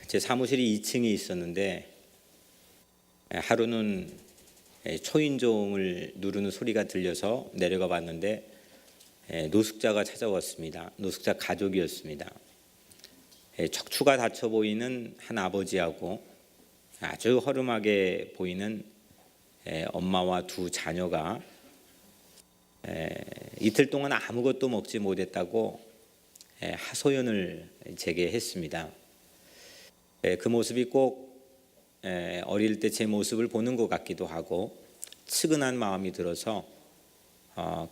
제 사무실이 2층에 있었는데 하루는 초인종을 누르는 소리가 들려서 내려가 봤는데 노숙자가 찾아왔습니다. 노숙자 가족이었습니다. 척추가 다쳐 보이는 한 아버지하고 아주 허름하게 보이는 엄마와 두 자녀가 이틀 동안 아무것도 먹지 못했다고 하소연을 제게 했습니다. 그 모습이 꼭 어릴 때 제 모습을 보는 것 같기도 하고 측은한 마음이 들어서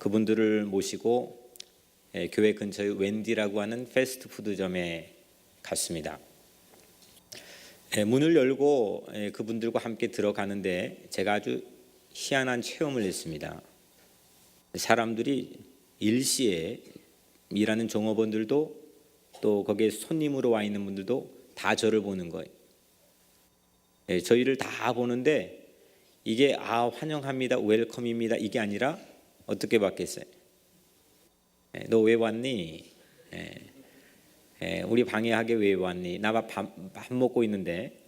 그분들을 모시고 교회 근처의 웬디라고 하는 패스트푸드점에 갔습니다. 문을 열고 그분들과 함께 들어가는데 제가 아주 희한한 체험을 했습니다. 사람들이 일시에 일하는 종업원들도 또 거기에 손님으로 와 있는 분들도 다 저를 보는 거예요. 저희를 다 보는데 이게 환영합니다, 웰컴입니다 이게 아니라 어떻게 받겠어요? 너 왜 왔니? 우리 방해하게 왜 왔니? 나 밥 먹고 있는데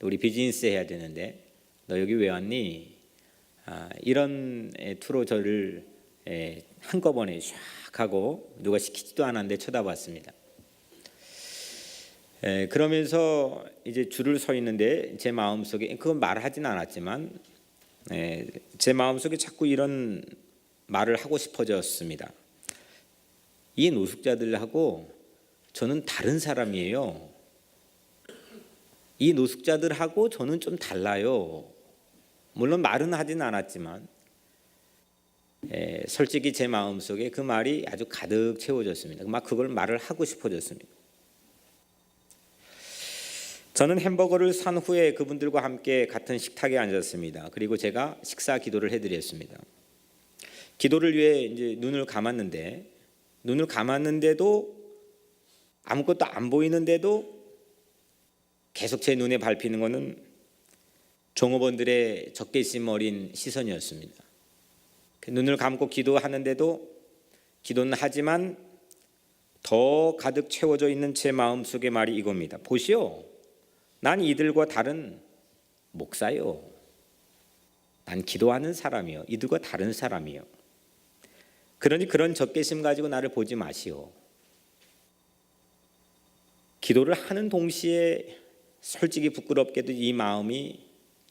우리 비즈니스 해야 되는데 너 여기 왜 왔니? 이런 투로 저를 한꺼번에 샥 하고 누가 시키지도 않았는데 쳐다봤습니다. 그러면서 이제 줄을 서 있는데 제 마음속에 그건 말하진 않았지만 제 마음속에 자꾸 이런 말을 하고 싶어졌습니다. 이 노숙자들하고 저는 다른 사람이에요. 이 노숙자들하고 저는 좀 달라요. 물론 말은 하진 않았지만 솔직히 제 마음속에 그 말이 아주 가득 채워졌습니다. 막 그걸 말을 하고 싶어졌습니다. 저는 햄버거를 산 후에 그분들과 함께 같은 식탁에 앉았습니다. 그리고 제가 식사 기도를 해드렸습니다. 기도를 위해 이제 눈을 감았는데도 아무것도 안 보이는데도 계속 제 눈에 밟히는 것은 종업원들의 적개심 어린 시선이었습니다. 눈을 감고 기도하는데도 기도는 하지만 더 가득 채워져 있는 제 마음속의 말이 이겁니다. 보시오. 난 이들과 다른 목사요. 난 기도하는 사람이요. 이들과 다른 사람이요. 그러니 그런 적개심 가지고 나를 보지 마시오. 기도를 하는 동시에 솔직히 부끄럽게도 이 마음이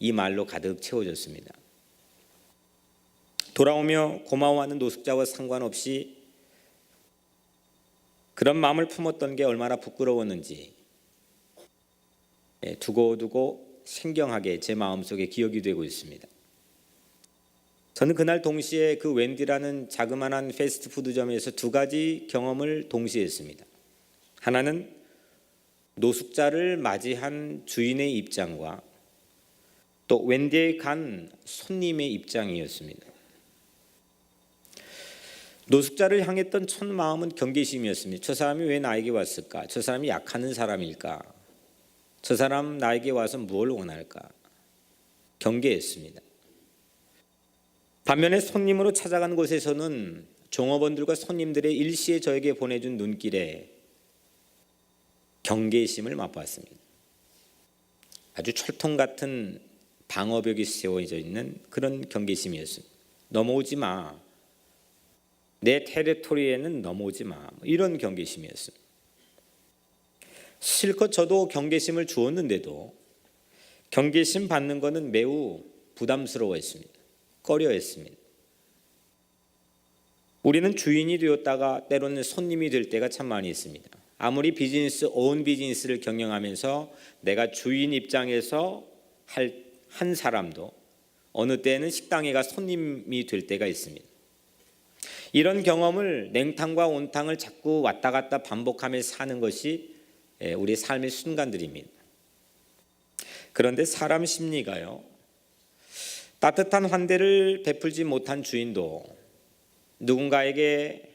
이 말로 가득 채워졌습니다. 돌아오며 고마워하는 노숙자와 상관없이 그런 마음을 품었던 게 얼마나 부끄러웠는지 두고두고 생경하게 제 마음속에 기억이 되고 있습니다. 저는 그날 동시에 그 웬디라는 자그마한 패스트푸드점에서 두 가지 경험을 동시에 했습니다. 하나는 노숙자를 맞이한 주인의 입장과 또 웬디에 간 손님의 입장이었습니다. 노숙자를 향했던 첫 마음은 경계심이었습니다. 저 사람이 왜 나에게 왔을까? 저 사람이 약하는 사람일까? 저 사람 나에게 와서 무엇을 원할까? 경계했습니다. 반면에 손님으로 찾아간 곳에서는 종업원들과 손님들의 일시에 저에게 보내준 눈길에 경계심을 맛봤습니다. 아주 철통 같은 방어벽이 세워져 있는 그런 경계심이었습니다. 넘어오지 마. 내 테리토리에는 넘어오지 마. 이런 경계심이었습니다. 실컷 저도 경계심을 주었는데도 경계심 받는 것은 매우 부담스러워했습니다. 꺼려했습니다. 우리는 주인이 되었다가 때로는 손님이 될 때가 참 많이 있습니다. 아무리 온 비즈니스를 경영하면서 내가 주인 입장에서 한 사람도 어느 때는 식당에 가 손님이 될 때가 있습니다. 이런 경험을 냉탕과 온탕을 자꾸 왔다 갔다 반복하며 사는 것이 우리 삶의 순간들입니다. 그런데 사람 심리가요, 따뜻한 환대를 베풀지 못한 주인도 누군가에게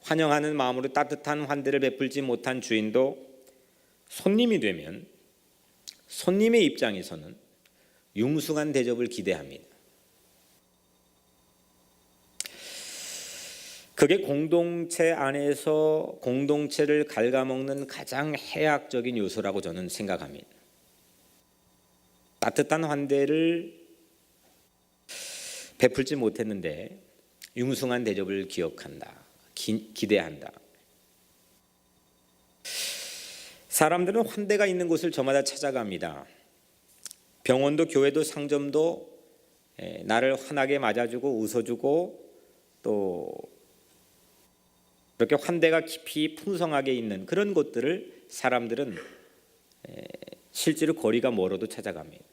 환영하는 마음으로 따뜻한 환대를 베풀지 못한 주인도 손님이 되면 손님의 입장에서는 융숭한 대접을 기대합니다. 그게 공동체 안에서 공동체를 갉아먹는 가장 해악적인 요소라고 저는 생각합니다. 따뜻한 환대를 베풀지 못했는데 융숭한 대접을 기억한다, 기대한다. 사람들은 환대가 있는 곳을 저마다 찾아갑니다. 병원도 교회도 상점도 나를 환하게 맞아주고 웃어주고 또 그렇게 환대가 깊이 풍성하게 있는 그런 곳들을 사람들은 실제로 거리가 멀어도 찾아갑니다.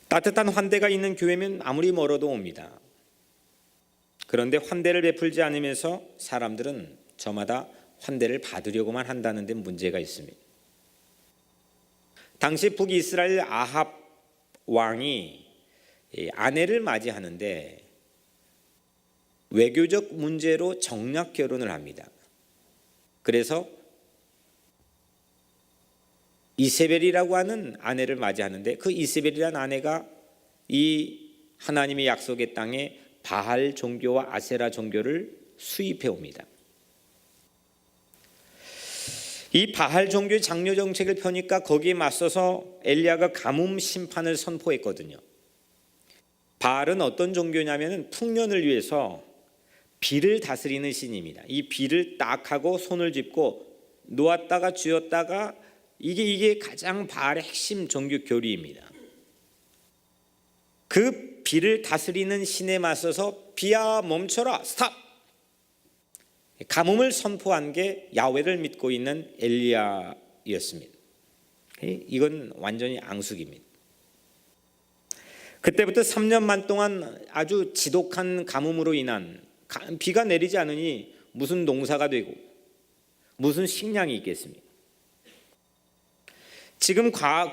따뜻한 환대가 있는 교회면 아무리 멀어도 옵니다. 그런데 환대를 베풀지 않으면서 사람들은 저마다 환대를 받으려고만 한다는 데 문제가 있습니다. 당시 북이스라엘 아합 왕이 아내를 맞이하는데 외교적 문제로 정략 결혼을 합니다. 그래서 이세벨이라고 하는 아내를 맞이하는데 그 이세벨이라는 아내가 이 하나님의 약속의 땅에 바알 종교와 아세라 종교를 수입해 옵니다. 이 바알 종교의 장려 정책을 펴니까 거기에 맞서서 엘리야가 가뭄 심판을 선포했거든요. 바알은 어떤 종교냐면 풍년을 위해서 비를 다스리는 신입니다. 이 비를 딱 하고 손을 짚고 놓았다가 쥐었다가 이게 가장 바알의 핵심 종교 교리입니다. 그 비를 다스리는 신에 맞서서 비야 멈춰라 스탑! 가뭄을 선포한 게 야훼를 믿고 있는 엘리야였습니다. 이건 완전히 앙숙입니다. 그때부터 3년만 동안 아주 지독한 가뭄으로 인한 비가 내리지 않으니 무슨 농사가 되고 무슨 식량이 있겠습니까?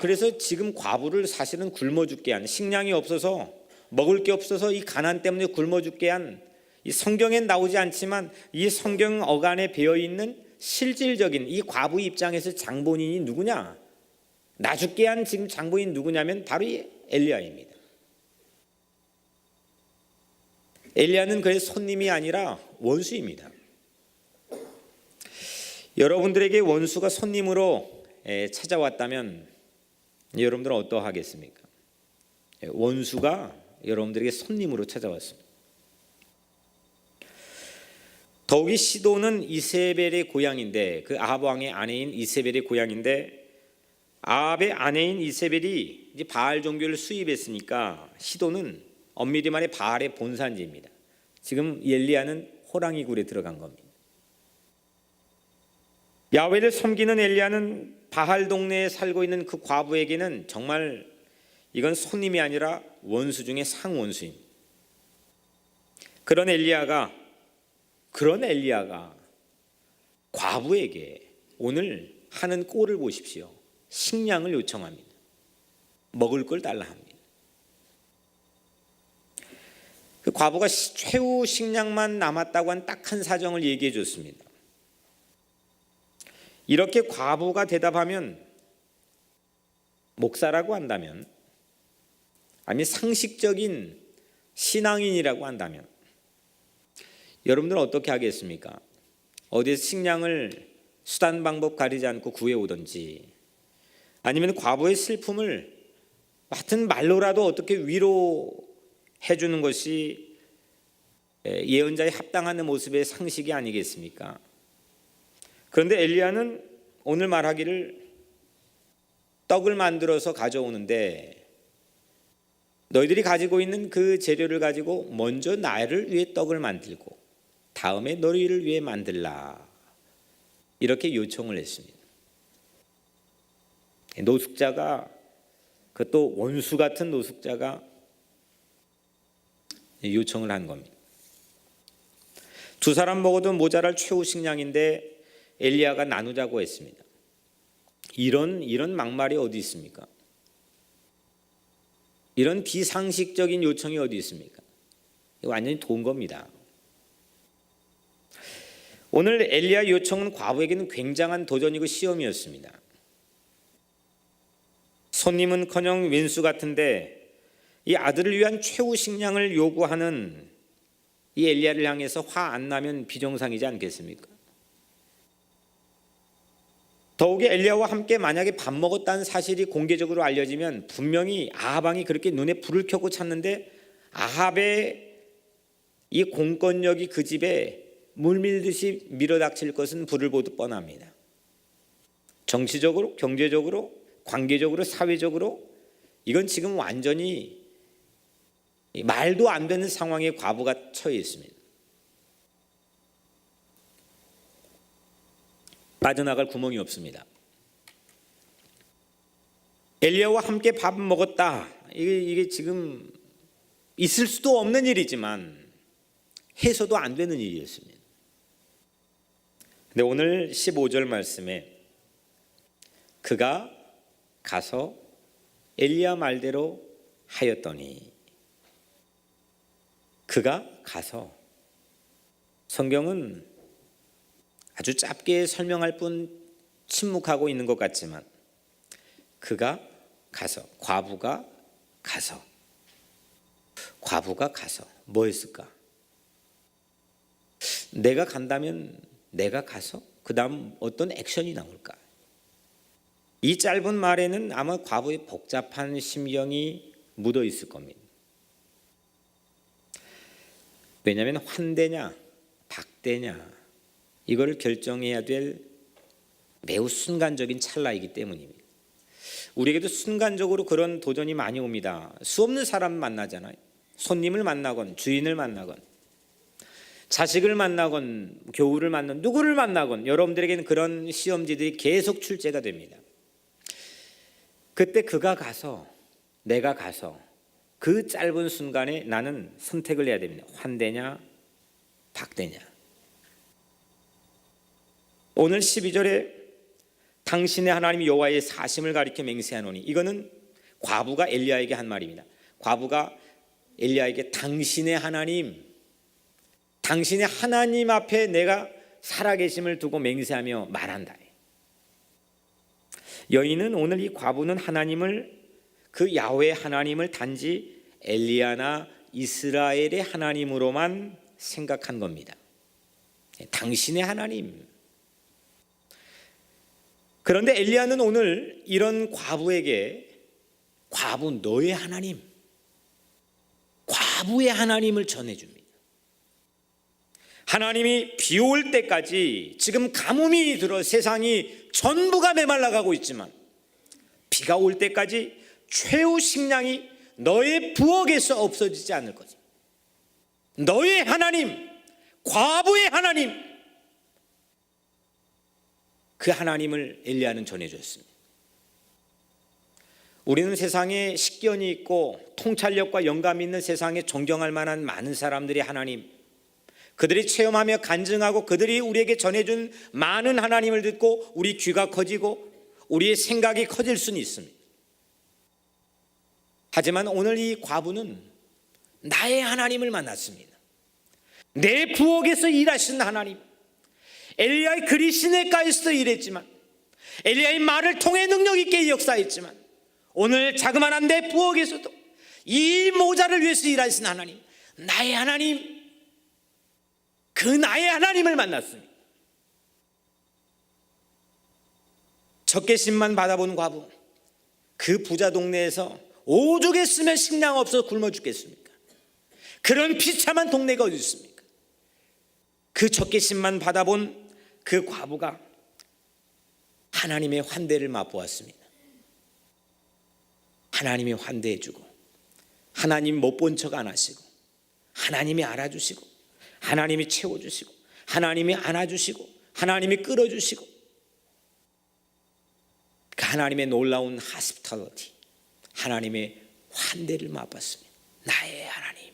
그래서 지금 과부를 사실은 굶어 죽게 한, 식량이 없어서 먹을 게 없어서 이 가난 때문에 굶어 죽게 한, 이 성경엔 나오지 않지만 이 성경 어간에 배어 있는 실질적인 이 과부 입장에서 장본인이 누구냐? 나 죽게 한 지금 장본인 누구냐면 바로 이 엘리야입니다. 엘리야는 그의 손님이 아니라 원수입니다. 여러분들에게 원수가 손님으로 찾아왔다면 여러분들은 어떠하겠습니까? 원수가 여러분들에게 손님으로 찾아왔습니다. 더욱이 시돈은 이세벨의 고향인데 그 아합 왕의 아내인 이세벨의 고향인데 아합의 아내인 이세벨이 이제 바알 종교를 수입했으니까 시돈은 엄밀히 말해 바알의 본산지입니다. 지금 엘리야는 호랑이 굴에 들어간 겁니다. 야훼를 섬기는 엘리야는 바알 동네에 살고 있는 그 과부에게는 정말 이건 손님이 아니라 원수 중에 상원수입니다. 그런 엘리야가 과부에게 오늘 하는 꼴을 보십시오. 식량을 요청합니다. 먹을 걸 달라 합니다. 그 과부가 최후 식량만 남았다고 한 딱 한 사정을 얘기해 줬습니다. 이렇게 과부가 대답하면, 목사라고 한다면, 아니 상식적인 신앙인이라고 한다면 여러분들은 어떻게 하겠습니까? 어디서 식량을 수단 방법 가리지 않고 구해오든지, 아니면 과부의 슬픔을 같은 말로라도 어떻게 위로해 주는 것이 예언자의 합당한 모습의 상식이 아니겠습니까? 그런데 엘리야는 오늘 말하기를 떡을 만들어서 가져오는데 너희들이 가지고 있는 그 재료를 가지고 먼저 나를 위해 떡을 만들고 다음에 너희를 위해 만들라, 이렇게 요청을 했습니다. 노숙자가, 그것도 원수 같은 노숙자가 요청을 한 겁니다. 두 사람 먹어도 모자랄 최후 식량인데 엘리야가 나누자고 했습니다. 이런 막말이 어디 있습니까? 이런 비상식적인 요청이 어디 있습니까? 이거 완전히 돈 겁니다. 오늘 엘리야 요청은 과부에게는 굉장한 도전이고 시험이었습니다. 손님은커녕 왼수 같은데 이 아들을 위한 최후 식량을 요구하는 이 엘리야를 향해서 화 안 나면 비정상이지 않겠습니까? 더욱이 엘리야와 함께 만약에 밥 먹었다는 사실이 공개적으로 알려지면 분명히 아합 왕이 그렇게 눈에 불을 켜고 찾는데 아합의 이 공권력이 그 집에 물밀듯이 밀어닥칠 것은 불을 보듯 뻔합니다. 정치적으로, 경제적으로, 관계적으로, 사회적으로 이건 지금 완전히 말도 안 되는 상황에 과부가 처해 있습니다. 빠져나갈 구멍이 없습니다. 엘리야와 함께 밥 먹었다. 이게 지금 있을 수도 없는 일이지만 해서도 안 되는 일이었습니다. 근데 오늘 15절 말씀에 그가 가서 엘리야 말대로 하였더니, 그가 가서, 성경은 아주 짧게 설명할 뿐 침묵하고 있는 것 같지만 그가 가서, 과부가 가서 뭐 했을까? 내가 간다면 내가 가서 그 다음 어떤 액션이 나올까? 이 짧은 말에는 아마 과부의 복잡한 심경이 묻어 있을 겁니다. 왜냐하면 환대냐 박대냐 이걸 결정해야 될 매우 순간적인 찰나이기 때문입니다. 우리에게도 순간적으로 그런 도전이 많이 옵니다. 수없는 사람 만나잖아요. 손님을 만나건 주인을 만나건 자식을 만나건 교우를 만나건 누구를 만나건 여러분들에게는 그런 시험지들이 계속 출제가 됩니다. 그때 그가 가서, 내가 가서 그 짧은 순간에 나는 선택을 해야 됩니다. 환대냐 박대냐. 오늘 12절에 당신의 하나님 여호와의 사심을 가리켜 맹세하노니, 이거는 과부가 엘리야에게 한 말입니다. 과부가 엘리야에게 당신의 하나님 앞에 내가 살아계심을 두고 맹세하며 말한다. 여인은, 오늘 이 과부는 하나님을, 그 야훼 하나님을 단지 엘리야나 이스라엘의 하나님으로만 생각한 겁니다. 당신의 하나님. 그런데 엘리야는 오늘 이런 과부에게, 과부 너의 하나님, 과부의 하나님을 전해줍니다. 하나님이 비 올 때까지 지금 가뭄이 들어 세상이 전부가 메말라가고 있지만 비가 올 때까지 최후 식량이 너의 부엌에서 없어지지 않을 거지. 너의 하나님, 과부의 하나님, 그 하나님을 엘리야는 전해줬습니다. 우리는 세상에 식견이 있고 통찰력과 영감이 있는 세상에 존경할 만한 많은 사람들이 하나님, 그들이 체험하며 간증하고 그들이 우리에게 전해준 많은 하나님을 듣고 우리 귀가 커지고 우리의 생각이 커질 수는 있습니다. 하지만 오늘 이 과부는 나의 하나님을 만났습니다. 내 부엌에서 일하시는 하나님, 엘리야의 그리 시내가에서도 일했지만, 엘리야의 말을 통해 능력 있게 역사했지만, 오늘 자그마한 내 부엌에서도 이 모자를 위해서 일하시는 하나님, 나의 하나님, 그 나의 하나님을 만났습니다. 적개심만 받아본 과부, 그 부자 동네에서 오죽 했으면 식량 없어서 굶어 죽겠습니까? 그런 비참한 동네가 어디 있습니까? 그 적개심만 받아본 그 과부가 하나님의 환대를 맛보았습니다. 하나님이 환대해주고, 하나님 못 본 척 안 하시고, 하나님이 알아주시고, 하나님이 채워주시고, 하나님이 안아주시고, 하나님이 끌어주시고, 그 하나님의 놀라운 하스피탈리티, 하나님의 환대를 맛봤습니다. 나의 하나님,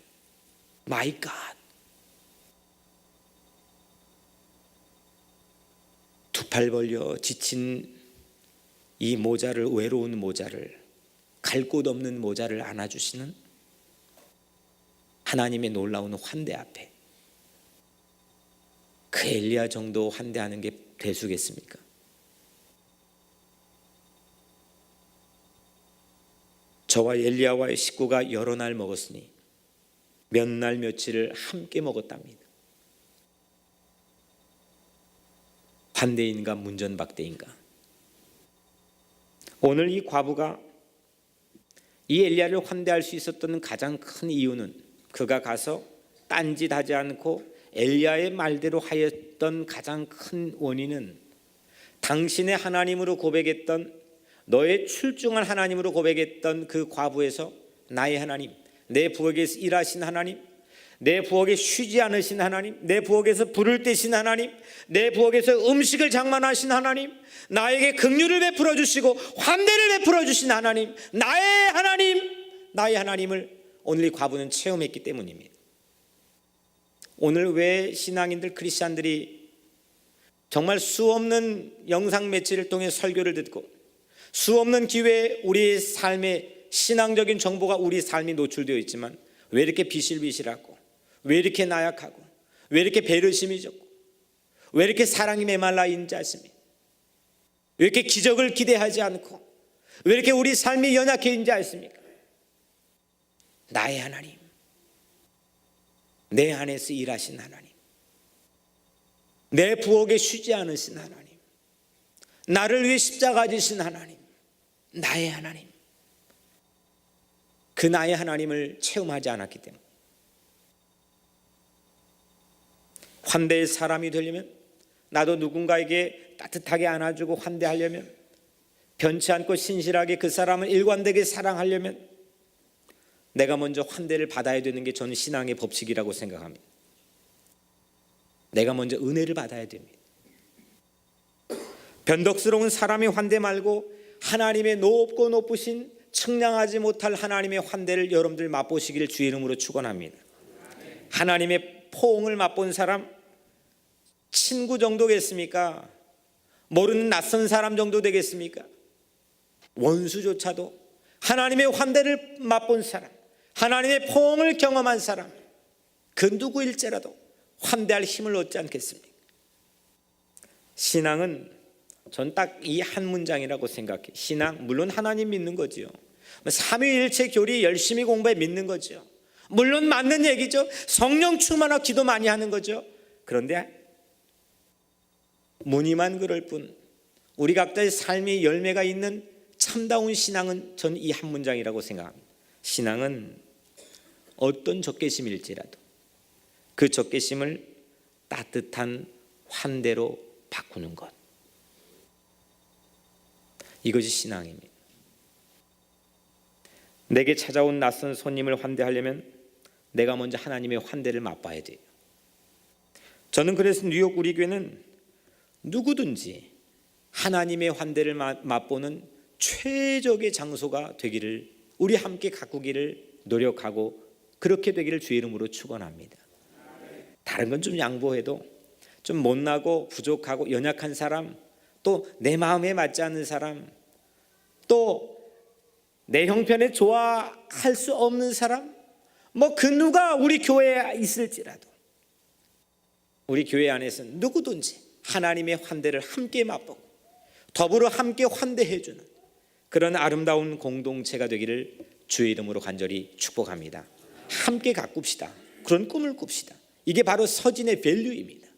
마이 갓. 두 팔 벌려 지친 이 모자를, 외로운 모자를, 갈 곳 없는 모자를 안아주시는 하나님의 놀라운 환대 앞에 그 엘리야 정도 환대하는 게 대수겠습니까? 저와 엘리야와의 식구가 여러 날 먹었으니 몇 날 며칠을 함께 먹었답니다. 환대인가 문전박대인가. 오늘 이 과부가 이 엘리야를 환대할 수 있었던 가장 큰 이유는 그가 가서 딴짓하지 않고 엘리야의 말대로 하였던 가장 큰 원인은 당신의 하나님으로 고백했던, 너의 출중한 하나님으로 고백했던 그 과부에서 나의 하나님, 내 부엌에서 일하신 하나님, 내 부엌에 쉬지 않으신 하나님, 내 부엌에서 불을 떼신 하나님, 내 부엌에서 음식을 장만하신 하나님, 나에게 긍휼을 베풀어 주시고 환대를 베풀어 주신 하나님, 나의 하나님, 나의 하나님을 오늘 이 과부는 체험했기 때문입니다. 오늘 왜 신앙인들, 크리스찬들이 정말 수없는 영상 매체를 통해 설교를 듣고 수없는 기회에 우리 삶의 신앙적인 정보가 우리 삶이 노출되어 있지만 왜 이렇게 비실비실하고, 왜 이렇게 나약하고, 왜 이렇게 배려심이 적고, 왜 이렇게 사랑이 메말라 있는지 아십니까? 왜 이렇게 기적을 기대하지 않고, 왜 이렇게 우리 삶이 연약해 있는지 아십니까? 나의 하나님, 내 안에서 일하신 하나님, 내 부엌에 쉬지 않으신 하나님, 나를 위해 십자가 지신 하나님, 나의 하나님, 그 나의 하나님을 체험하지 않았기 때문에. 환대의 사람이 되려면, 나도 누군가에게 따뜻하게 안아주고 환대하려면, 변치 않고 신실하게 그 사람을 일관되게 사랑하려면 내가 먼저 환대를 받아야 되는 게 저는 신앙의 법칙이라고 생각합니다. 내가 먼저 은혜를 받아야 됩니다. 변덕스러운 사람의 환대 말고 하나님의 높고 높으신 측량하지 못할 하나님의 환대를 여러분들 맛보시기를 주의 이름으로 축원합니다. 하나님의 포옹을 맛본 사람 친구 정도겠습니까? 모르는 낯선 사람 정도 되겠습니까? 원수조차도 하나님의 환대를 맛본 사람, 하나님의 포옹을 경험한 사람, 그 누구일지라도 환대할 힘을 얻지 않겠습니까? 신앙은 전 딱 이 한 문장이라고 생각해. 신앙, 물론 하나님 믿는 거지요. 삼위일체 교리 열심히 공부해 믿는 거죠. 물론 맞는 얘기죠. 성령 충만하고 기도 많이 하는 거죠. 그런데 무늬만 그럴 뿐 우리 각자의 삶의 열매가 있는 참다운 신앙은 전 이 한 문장이라고 생각합니다. 신앙은 어떤 적개심일지라도 그 적개심을 따뜻한 환대로 바꾸는 것, 이것이 신앙입니다. 내게 찾아온 낯선 손님을 환대하려면 내가 먼저 하나님의 환대를 맛봐야 돼요. 저는 그래서 뉴욕 우리 교회는 누구든지 하나님의 환대를 맛보는 최적의 장소가 되기를, 우리 함께 가꾸기를 노력하고 그렇게 되기를 주의 이름으로 축원합니다. 다른 건 좀 양보해도 좀 못나고 부족하고 연약한 사람, 또 내 마음에 맞지 않는 사람, 또 내 형편에 좋아할 수 없는 사람, 뭐 그 누가 우리 교회에 있을지라도 우리 교회 안에서는 누구든지 하나님의 환대를 함께 맛보고 더불어 함께 환대해주는 그런 아름다운 공동체가 되기를 주의 이름으로 간절히 축복합니다. 함께 가꿉시다. 그런 꿈을 꿉시다. 이게 바로 서진의 밸류입니다.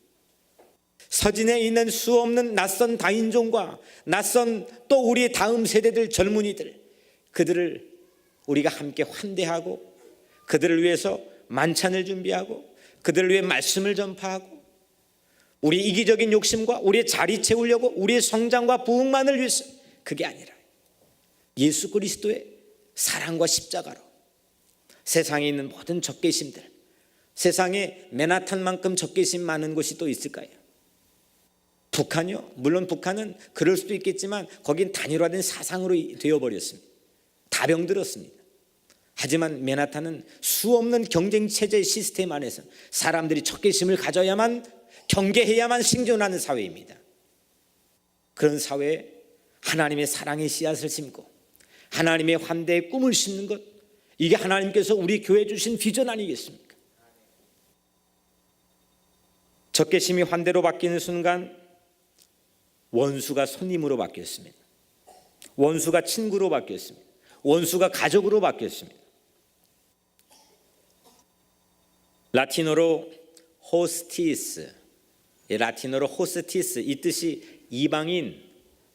서진에 있는 수없는 낯선 다인종과 낯선 또 우리의 다음 세대들 젊은이들, 그들을 우리가 함께 환대하고 그들을 위해서 만찬을 준비하고 그들을 위해 말씀을 전파하고 우리 이기적인 욕심과 우리의 자리 채우려고 우리의 성장과 부흥만을 위해서, 그게 아니라 예수 그리스도의 사랑과 십자가로 세상에 있는 모든 적개심들, 세상에 맨하탄만큼 적개심 많은 곳이 또 있을까요? 북한이요? 물론 북한은 그럴 수도 있겠지만 거긴 단일화된 사상으로 되어버렸습니다. 다 병들었습니다. 하지만 맨하탄은 수없는 경쟁체제 시스템 안에서 사람들이 적개심을 가져야만, 경계해야만 생존하는 사회입니다. 그런 사회에 하나님의 사랑의 씨앗을 심고 하나님의 환대의 꿈을 심는 것, 이게 하나님께서 우리 교회에 주신 비전 아니겠습니까? 적개심이 환대로 바뀌는 순간 원수가 손님으로 바뀌었습니다. 원수가 친구로 바뀌었습니다. 원수가 가족으로 바뀌었습니다. 라틴어로 호스티스, 라틴어로 호스티스, 이 뜻이 이방인,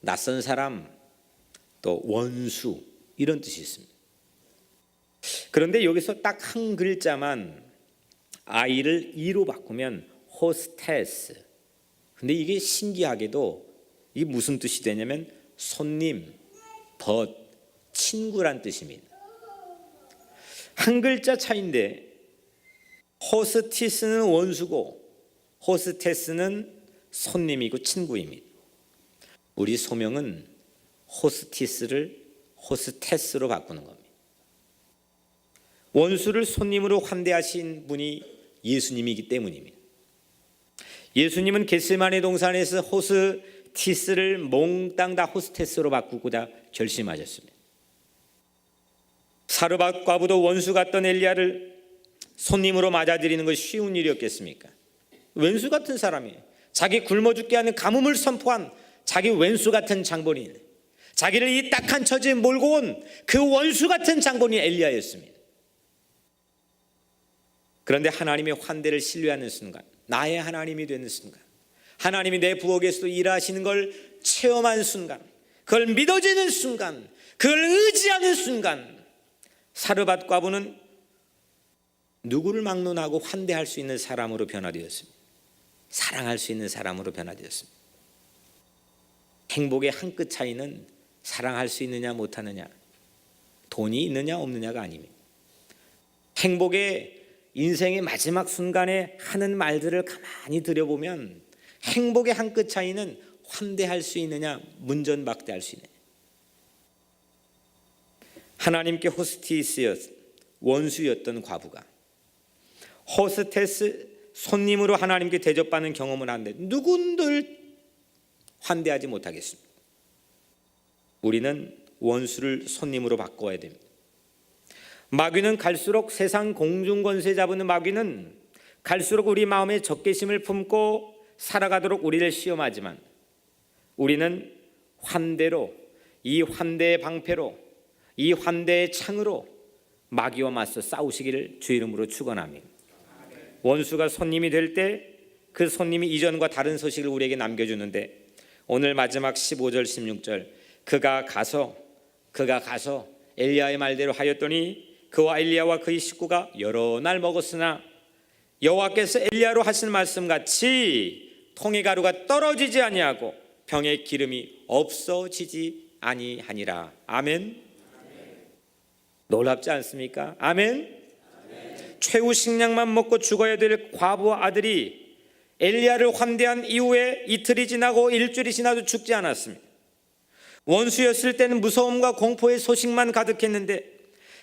낯선 사람, 또 원수, 이런 뜻이 있습니다. 그런데 여기서 딱 한 글자만 I를 E로 바꾸면 호스테스. 근데 이게 신기하게도 이게 무슨 뜻이 되냐면 손님, 벗, 친구란 뜻입니다. 한 글자 차이인데 호스티스는 원수고 호스테스는 손님이고 친구입니다. 우리 소명은 호스티스를 호스테스로 바꾸는 겁니다. 원수를 손님으로 환대하신 분이 예수님이기 때문입니다. 예수님은 겟세마네 동산에서 호스티스를 몽땅 다 호스테스로 바꾸고자 결심하셨습니다. 사르밧 과부도 원수 같던 엘리야를 손님으로 맞아들이는 것이 쉬운 일이었겠습니까? 왼수 같은 사람이에요. 자기 굶어 죽게 하는 가뭄을 선포한 자기 왼수 같은 장본인, 자기를 이 딱한 처지에 몰고 온 그 원수 같은 장본인 엘리야였습니다. 그런데 하나님의 환대를 신뢰하는 순간, 나의 하나님이 되는 순간, 하나님이 내 부엌에서도 일하시는 걸 체험한 순간, 그걸 믿어지는 순간, 그걸 의지하는 순간, 사르밧 과부는 누구를 막론하고 환대할 수 있는 사람으로 변화되었습니다. 사랑할 수 있는 사람으로 변화되었습니다. 행복의 한 끗 차이는 사랑할 수 있느냐 못하느냐, 돈이 있느냐 없느냐가 아닙니다. 행복의 인생의 마지막 순간에 하는 말들을 가만히 들여보면 행복의 한 끗 차이는 환대할 수 있느냐, 문전박대할 수 있느냐. 하나님께 호스티스였, 원수였던 과부가 호스테스, 손님으로 하나님께 대접받는 경험을 하는데 누군들 환대하지 못하겠습니다. 우리는 원수를 손님으로 바꿔야 됩니다. 마귀는 갈수록, 세상 공중권세 잡는 마귀는 갈수록 우리 마음에 적개심을 품고 살아가도록 우리를 시험하지만 우리는 환대로, 이 환대의 방패로, 이 환대의 창으로 마귀와 맞서 싸우시기를 주 이름으로 축원합니다. 원수가 손님이 될 때 그 손님이 이전과 다른 소식을 우리에게 남겨주는데 오늘 마지막 15절 16절 그가 가서 엘리야의 말대로 하였더니 그와 엘리야와 그의 식구가 여러 날 먹었으나 여호와께서 엘리야로 하신 말씀같이 통의 가루가 떨어지지 아니하고 병의 기름이 없어지지 아니하니라. 아멘. 놀랍지 않습니까? 아멘. 최후 식량만 먹고 죽어야 될 과부와 아들이 엘리야를 환대한 이후에 이틀이 지나고 일주일이 지나도 죽지 않았습니다. 원수였을 때는 무서움과 공포의 소식만 가득했는데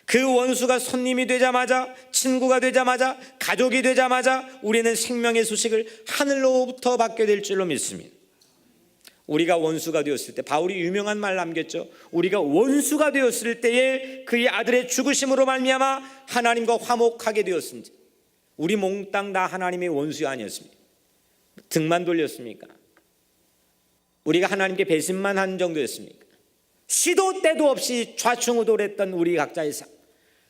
그 원수가 손님이 되자마자, 친구가 되자마자, 가족이 되자마자 우리는 생명의 소식을 하늘로부터 받게 될 줄로 믿습니다. 우리가 원수가 되었을 때, 바울이 유명한 말 남겼죠. 우리가 원수가 되었을 때에 그의 아들의 죽으심으로 말미암아 하나님과 화목하게 되었습니다. 우리 몽땅 다 하나님의 원수 아니었습니까? 등만 돌렸습니까? 우리가 하나님께 배신만 한 정도였습니까? 시도 때도 없이 좌충우돌했던 우리 각자의 삶,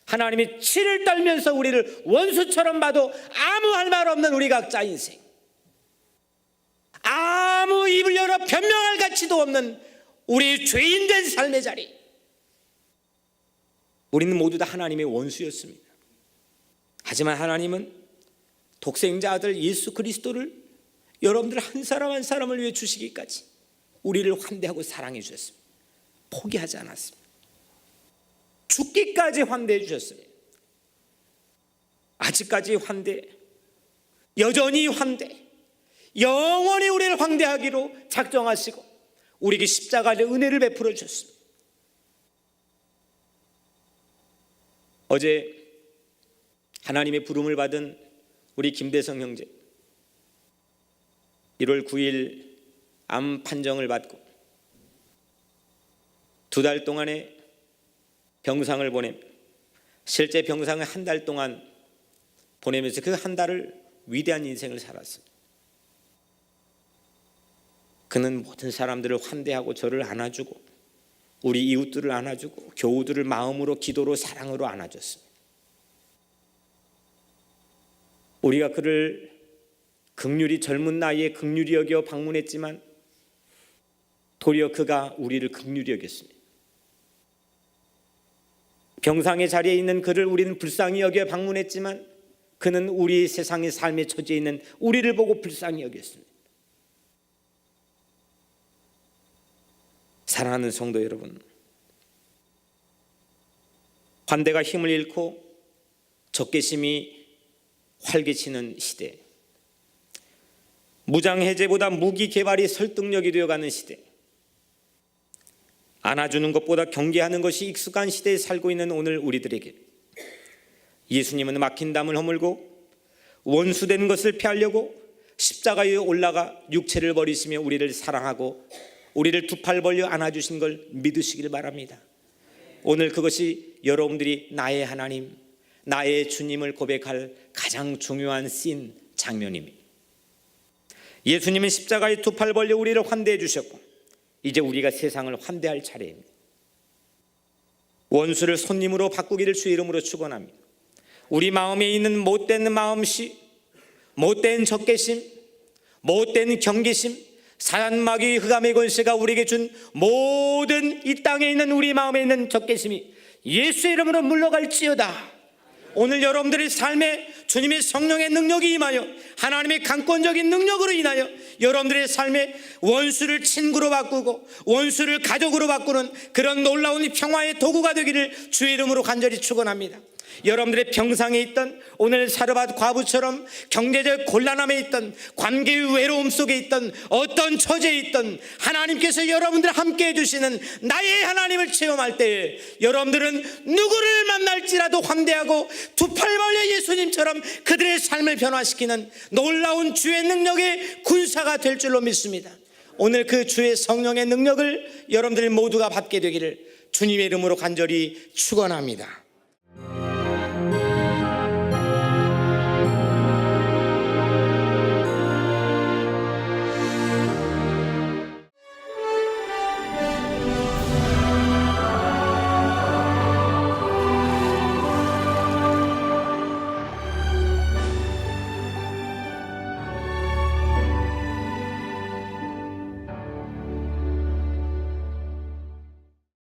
하나님이 치를 떨면서 우리를 원수처럼 봐도 아무 할 말 없는 우리 각자 인생, 아무 입을 열어 변명할 가치도 없는 우리 죄인된 삶의 자리, 우리는 모두 다 하나님의 원수였습니다. 하지만 하나님은 독생자 아들 예수 그리스도를 여러분들 한 사람 한 사람을 위해 주시기까지 우리를 환대하고 사랑해 주셨습니다. 포기하지 않았습니다. 죽기까지 환대해 주셨습니다. 아직까지 환대, 여전히 환대, 영원히 우리를 환대하기로 작정하시고 우리에게 십자가의 은혜를 베풀어 주셨습니다. 어제 하나님의 부름을 받은 우리 김대성 형제 1월 9일 암 판정을 받고 2달 동안의 병상을 보내, 실제 병상을 한 달 동안 보내면서 그 한 달을 위대한 인생을 살았습니다. 그는 모든 사람들을 환대하고 저를 안아주고 우리 이웃들을 안아주고 교우들을 마음으로, 기도로, 사랑으로 안아줬습니다. 우리가 그를 긍휼히 젊은 나이에 긍휼히 여겨 방문했지만 도리어 그가 우리를 긍휼히 여겼습니다. 병상의 자리에 있는 그를 우리는 불쌍히 여겨 방문했지만 그는 우리 세상의 삶의 처지에 있는 우리를 보고 불쌍히 여겼습니다. 사랑하는 성도 여러분, 관대가 힘을 잃고 적개심이 활개치는 시대, 무장해제보다 무기 개발이 설득력이 되어가는 시대, 안아주는 것보다 경계하는 것이 익숙한 시대에 살고 있는 오늘 우리들에게 예수님은 막힌 담을 허물고 원수된 것을 피하려고 십자가에 올라가 육체를 버리시며 우리를 사랑하고 우리를 두 팔 벌려 안아주신 걸 믿으시길 바랍니다. 오늘 그것이 여러분들이 나의 하나님, 나의 주님을 고백할 가장 중요한 씬 장면입니다. 예수님은 십자가에 두 팔 벌려 우리를 환대해 주셨고 이제 우리가 세상을 환대할 차례입니다. 원수를 손님으로 바꾸기를 주의 이름으로 축원합니다. 우리 마음에 있는 못된 마음씨, 못된 적개심, 못된 경계심, 사단마귀 흑암의 권세가 우리에게 준 모든 이 땅에 있는 우리 마음에 있는 적개심이 예수의 이름으로 물러갈지어다. 오늘 여러분들의 삶에 주님의 성령의 능력이 임하여 하나님의 강권적인 능력으로 인하여 여러분들의 삶에 원수를 친구로 바꾸고 원수를 가족으로 바꾸는 그런 놀라운 평화의 도구가 되기를 주의 이름으로 간절히 축원합니다. 여러분들의 병상에 있던 오늘 사르밧 과부처럼 경제적 곤란함에 있던 관계의 외로움 속에 있던 어떤 처지에 있던 하나님께서 여러분들 함께 해주시는 나의 하나님을 체험할 때에 여러분들은 누구를 만날지라도 환대하고 두 팔 벌려 예수님처럼 그들의 삶을 변화시키는 놀라운 주의 능력의 군사가 될 줄로 믿습니다. 오늘 그 주의 성령의 능력을 여러분들 모두가 받게 되기를 주님의 이름으로 간절히 축원합니다.